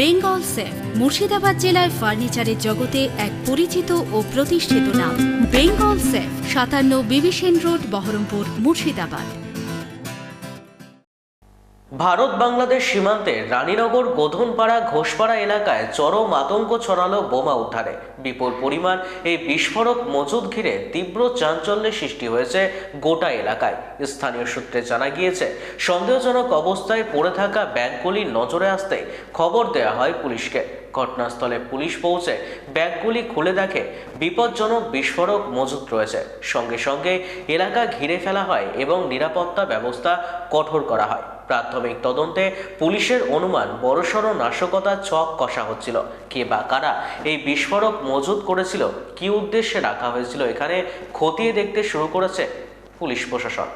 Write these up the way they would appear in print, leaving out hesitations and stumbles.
Bengal safe Murshidabad জেলায় ফার্নিচারের জগতে এক পরিচিত ও প্রতিষ্ঠিত নাম। বেঙ্গল সেফ ৫৭ বিবি সেন রোড, বহরমপুর, মুর্শিদাবাদ। ভারত বাংলাদেশ সীমান্তে রানীনগর গোধনপাড়া ঘোষপাড়া এলাকায় চরম আতঙ্ক ছড়ালো বোমা উদ্ধারে। বিপুল পরিমাণ এই বিস্ফোরক মজুদ ঘিরে তীব্র চাঞ্চল্যের সৃষ্টি হয়েছে গোটা এলাকায়। স্থানীয় সূত্রে জানা গিয়েছে, সন্দেহজনক অবস্থায় পড়ে থাকা ব্যাগগুলি নজরে আসতে খবর দেওয়া হয় পুলিশকে। ঘটনাস্থলে পুলিশ পৌঁছে ব্যাগগুলি খুলে দেখে বিপজ্জনক বিস্ফোরক মজুদ রয়েছে। সঙ্গে সঙ্গে এলাকা ঘিরে ফেলা হয় এবং নিরাপত্তা ব্যবস্থা কঠোর করা হয়। প্রাথমিক তদন্তে পুলিশের অনুমান বড়সড় নাশকতার ছক কষা হচ্ছিল। কে বা কারা এই বিস্ফোরক মজুদ করেছিল, কী উদ্দেশ্যে রাখা হয়েছিল এখানে খতিয়ে দেখতে শুরু করেছে পুলিশ প্রশাসন।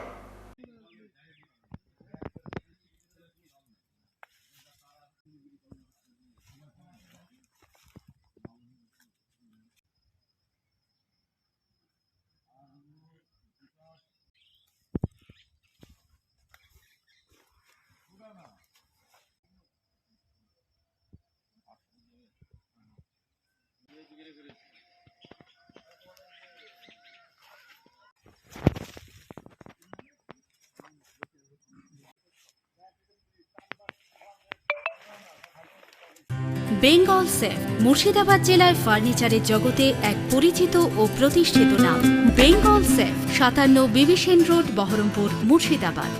বেঙ্গল সেফ মুর্শিদাবাদ জেলায় ফার্নিচারের জগতে এক পরিচিত ও প্রতিষ্ঠিত নাম। বেঙ্গল সেফ ৫৭ বিবি সেন রোড, বহরমপুর, মুর্শিদাবাদ।